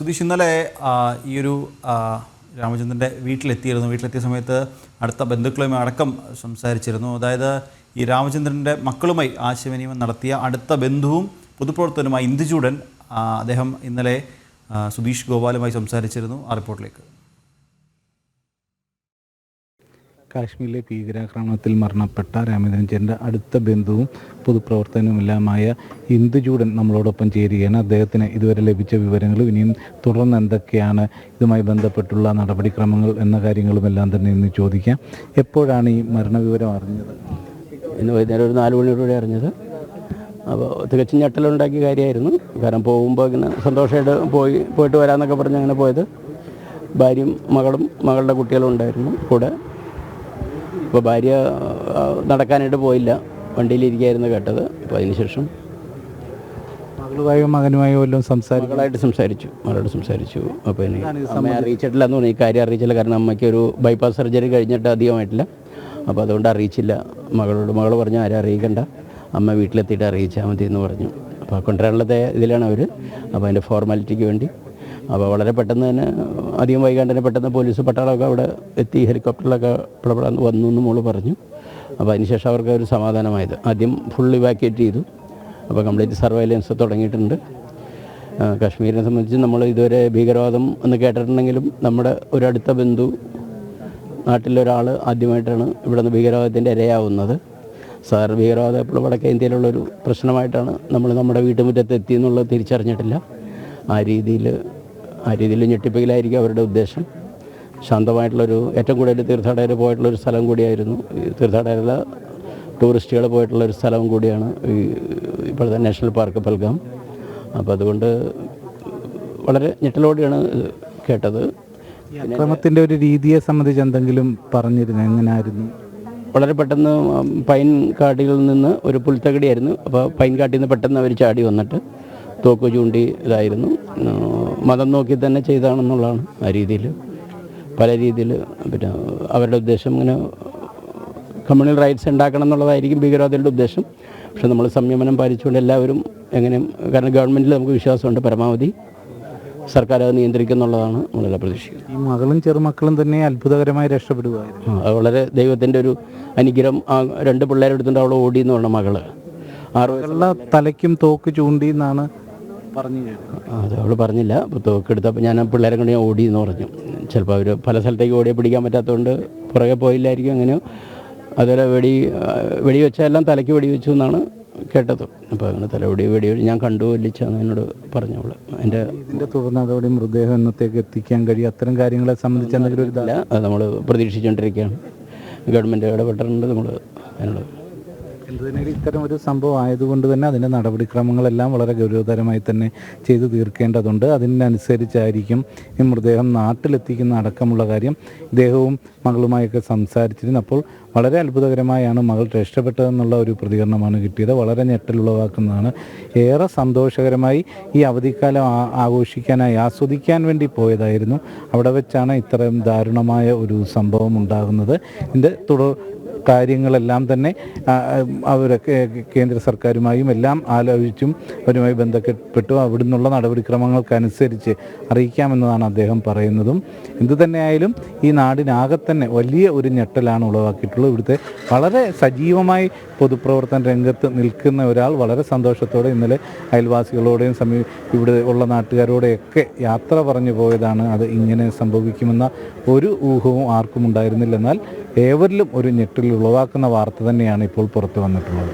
സുധീഷ്, ഇന്നലെ ഈ ഒരു രാമചന്ദ്രൻ്റെ വീട്ടിലെത്തിയ സമയത്ത് അടുത്ത ബന്ധുക്കളുമായി അടക്കം സംസാരിച്ചിരുന്നു. അതായത് ഈ രാമചന്ദ്രൻ്റെ മക്കളുമായി ആശയവിനിമയം നടത്തിയ അടുത്ത ബന്ധുവും പൊതുപ്രവർത്തകനുമായ ഇന്ദുചൂടൻ അദ്ദേഹം ഇന്നലെ സുധീഷ് ഗോപാലുമായി സംസാരിച്ചിരുന്നു. ആ റിപ്പോർട്ടിലേക്ക്. കാശ്മീരിലെ ഭീകരാക്രമണത്തിൽ മരണപ്പെട്ട രാമചന്ദ്രൻ്റെ അടുത്ത ബന്ധുവും പൊതുപ്രവർത്തകനുമെല്ലാമായ ഇന്ദുചൂടൻ നമ്മളോടൊപ്പം ചേരുകയാണ്. അദ്ദേഹത്തിന് ഇതുവരെ ലഭിച്ച വിവരങ്ങളും ഇനിയും തുടർന്ന് എന്തൊക്കെയാണ് ഇതുമായി ബന്ധപ്പെട്ടുള്ള നടപടിക്രമങ്ങൾ എന്ന കാര്യങ്ങളുമെല്ലാം തന്നെ ഇന്ന് ചോദിക്കാം. എപ്പോഴാണ് ഈ മരണവിവരം അറിഞ്ഞത്? ഇന്ന് വൈകുന്നേരം ഒരു 4 മണിയോടെ അറിഞ്ഞത്. അപ്പോൾ തികച്ചും ഞെട്ടലുണ്ടാക്കിയ കാര്യമായിരുന്നു. കാരണം പോകുമ്പോൾ ഇങ്ങനെ സന്തോഷമായിട്ട് പോയിട്ട് വരാമെന്നൊക്കെ പറഞ്ഞ് അങ്ങനെ പോയത്. ഭാര്യയും മകളുടെ കുട്ടികളും ഉണ്ടായിരുന്നു കൂടെ. ഇപ്പോൾ ഭാര്യ നടക്കാനായിട്ട് പോയില്ല, വണ്ടിയിലിരിക്കുകയായിരുന്നു കേട്ടത്. അപ്പോൾ അതിനുശേഷം മകനുമായോ എല്ലാം മകളോട് സംസാരിച്ചു. അപ്പോൾ ഇനി അമ്മയെ അറിയിച്ചിട്ടില്ല എന്ന് പറഞ്ഞു. ഈ കാര്യം അറിയിച്ചില്ല, കാരണം അമ്മയ്ക്ക് ഒരു ബൈപ്പാസ് സർജറി കഴിഞ്ഞിട്ട് അധികമായിട്ടില്ല. അപ്പോൾ അതുകൊണ്ട് അറിയിച്ചില്ല. മകൾ പറഞ്ഞു ആരും അറിയിക്കണ്ട, അമ്മ വീട്ടിലെത്തിയിട്ട് അറിയിച്ചാൽ മതി എന്ന് പറഞ്ഞു. അപ്പോൾ കൊണ്ടുവരാനുള്ള ഇതിലാണ് അവർ. അപ്പോൾ അതിൻ്റെ ഫോർമാലിറ്റിക്ക് വേണ്ടി അപ്പോൾ വളരെ പെട്ടെന്ന് തന്നെ, അധികം വൈകാണ്ട് തന്നെ പെട്ടെന്ന് പോലീസ് പട്ടാളമൊക്കെ അവിടെ എത്തി, ഹെലികോപ്റ്ററിലൊക്കെ വന്നു എന്ന് മോള് പറഞ്ഞു. അപ്പോൾ അതിനുശേഷം അവർക്ക് ഒരു സമാധാനമായത്. ആദ്യം ഫുൾ ഇവാക്യുവേറ്റ് ചെയ്തു. അപ്പോൾ കംപ്ലീറ്റ് സർവൈലൻസ് തുടങ്ങിയിട്ടുണ്ട്. കാശ്മീരിനെ സംബന്ധിച്ച് നമ്മൾ ഇതുവരെ ഭീകരവാദം എന്ന് കേട്ടിട്ടുണ്ടെങ്കിലും നമ്മുടെ ഒരു അടുത്ത ബന്ധു, നാട്ടിലൊരാൾ ആദ്യമായിട്ടാണ് ഇവിടെ നിന്ന് ഭീകരവാദത്തിൻ്റെ ഇരയാവുന്നത്. സാധാരണ ഭീകരവാദം എപ്പോഴും വടക്കേ ഇന്ത്യയിലുള്ളൊരു പ്രശ്നമായിട്ടാണ് നമ്മൾ നമ്മുടെ വീട്ടുമുറ്റത്ത് എത്തി എന്നുള്ളത് തിരിച്ചറിഞ്ഞിട്ടില്ല. ആ രീതിയിൽ ഞെട്ടിപ്പിക്കലായിരിക്കും അവരുടെ ഉദ്ദേശം. ശാന്തമായിട്ടുള്ളൊരു, ഏറ്റവും കൂടുതൽ തീർത്ഥാടകർ പോയിട്ടുള്ളൊരു സ്ഥലം കൂടിയായിരുന്നു. തീർത്ഥാടകരല്ല, ടൂറിസ്റ്റുകൾ പോയിട്ടുള്ളൊരു സ്ഥലവും കൂടിയാണ് ഈ ഇപ്പോഴത്തെ നാഷണൽ പാർക്ക് പൽഗാം. അപ്പോൾ അതുകൊണ്ട് വളരെ ഞെട്ടലോടെയാണ് കേട്ടത്. അക്രമത്തിൻ്റെ ഒരു രീതിയെ സംബന്ധിച്ച് എന്തെങ്കിലും പറഞ്ഞിരുന്നു? എങ്ങനെയായിരുന്നു? വളരെ പെട്ടെന്ന് പൈൻ കാട്ടിൽ നിന്ന് ഒരു പുൽത്തകടിയായിരുന്നു. അപ്പോൾ പൈൻ കാട്ടിൽ നിന്ന് പെട്ടെന്ന് അവർ ചാടി വന്നിട്ട് തോക്ക് ചൂണ്ടി ഇതായിരുന്നു. മതം നോക്കി തന്നെ ചെയ്താണെന്നുള്ളതാണ് ആ രീതിയിൽ. പല രീതിയിൽ പിന്നെ അവരുടെ ഉദ്ദേശം ഇങ്ങനെ കമ്മ്യൂണൽ റൈറ്റ്സ് ഉണ്ടാക്കണം എന്നുള്ളതായിരിക്കും ഭീകരവാദികളുടെ ഉദ്ദേശം. പക്ഷെ നമ്മൾ സംയമനം പാലിച്ചുകൊണ്ട് എല്ലാവരും എങ്ങനെയും, കാരണം ഗവൺമെൻറ്റിൽ നമുക്ക് വിശ്വാസമുണ്ട്, പരമാവധി സർക്കാർ അത് നിയന്ത്രിക്കുന്നുള്ളതാണ് നമ്മളെല്ലാം പ്രതീക്ഷിക്കുന്നത്. ഈ മകളും ചെറുമക്കളും തന്നെ അത്ഭുതകരമായി രക്ഷപ്പെടുകയായിരുന്നു. അത് വളരെ ദൈവത്തിൻ്റെ ഒരു അനുഗ്രഹം. ആ 2 പിള്ളേരെടുത്തിട്ട് അവൾ ഓടി എന്ന് പറഞ്ഞ മകള് 6 തലയ്ക്കും തോക്ക് ചൂണ്ടി എന്നാണ് പറഞ്ഞു. അത് അവൾ പറഞ്ഞില്ല. അപ്പോൾ തോക്കെടുത്തപ്പോൾ ഞാൻ ആ പിള്ളേരെ കൊണ്ട് ഞാൻ ഓടി എന്ന് പറഞ്ഞു. ചിലപ്പോൾ അവർ പല സ്ഥലത്തേക്ക് ഓടിയെ പിടിക്കാൻ പറ്റാത്തതുകൊണ്ട് പുറകെ പോയില്ലായിരിക്കും. അങ്ങനെയോ അതുപോലെ വെടി വെച്ചെല്ലാം തലയ്ക്ക് വെടി വെച്ചു എന്നാണ് കേട്ടത്. അപ്പോൾ അങ്ങനെ വെടി ഞാൻ കണ്ടു വലിച്ചാന്ന് എന്നോട് പറഞ്ഞു അവൾ. ഇതിൻ്റെ തുടർന്ന് അതോടെ മൃതദേഹം എന്നത്തേക്ക് എത്തിക്കാൻ കഴിയും, അത്തരം കാര്യങ്ങളെ സംബന്ധിച്ച് എന്തെങ്കിലും ഇല്ല. അത് നമ്മൾ പ്രതീക്ഷിച്ചുകൊണ്ടിരിക്കുകയാണ്. ഗവൺമെൻറ് ഇടപെട്ടിട്ടുണ്ട് നമ്മൾ അതിനോട്. എന്തുതന്നെയും ഇത്തരം ഒരു സംഭവം ആയതുകൊണ്ട് തന്നെ അതിൻ്റെ നടപടിക്രമങ്ങളെല്ലാം വളരെ ഗൗരവതരമായി തന്നെ ചെയ്തു തീർക്കേണ്ടതുണ്ട്. അതിനനുസരിച്ചായിരിക്കും ഈ മൃതദേഹം നാട്ടിലെത്തിക്കുന്ന അടക്കമുള്ള കാര്യം. ഇദ്ദേഹവും മകളുമായൊക്കെ സംസാരിച്ചിരുന്നു. അപ്പോൾ വളരെ അത്ഭുതകരമായാണ് മകൾ രക്ഷപ്പെട്ടതെന്നുള്ള ഒരു പ്രതികരണമാണ് കിട്ടിയത്. വളരെ ഞെട്ടലുളവാക്കുന്നതാണ്. ഏറെ സന്തോഷകരമായി ഈ അവധിക്കാലം ആഘോഷിക്കാനായി, ആസ്വദിക്കാൻ വേണ്ടി പോയതായിരുന്നു. അവിടെ വെച്ചാണ് ഇത്രയും ദാരുണമായ ഒരു സംഭവം ഉണ്ടാകുന്നത്. ഇതിൻ്റെ കാര്യങ്ങളെല്ലാം തന്നെ അവരൊക്കെ കേന്ദ്ര സർക്കാരുമായും എല്ലാം ആലോചിച്ചും അവരുമായി ബന്ധപ്പെട്ടു അവിടെ നിന്നുള്ള നടപടിക്രമങ്ങൾക്കനുസരിച്ച് അറിയിക്കാമെന്നതാണ് അദ്ദേഹം പറയുന്നതും. എന്തുതന്നെയായാലും ഈ നാടിനാകെ തന്നെ വലിയ ഒരു ഞെട്ടലാണ് ഉളവാക്കിയിട്ടുള്ളത്. ഇവിടുത്തെ വളരെ സജീവമായി പൊതുപ്രവർത്തന രംഗത്ത് നിൽക്കുന്ന ഒരാൾ വളരെ സന്തോഷത്തോടെ ഇന്നലെ അയൽവാസികളോടെയും ഇവിടെ ഉള്ള നാട്ടുകാരോടെയൊക്കെ യാത്ര പറഞ്ഞു പോയതാണ്. അത് ഇങ്ങനെ സംഭവിക്കുമെന്ന ഒരു ഊഹവും ആർക്കും ഉണ്ടായിരുന്നില്ല. എന്നാൽ ഏവരിലും ഒരു ഞെട്ടൽ ഉളവാക്കുന്ന വാർത്ത തന്നെയാണ് ഇപ്പോൾ പുറത്തു വന്നിട്ടുള്ളത്.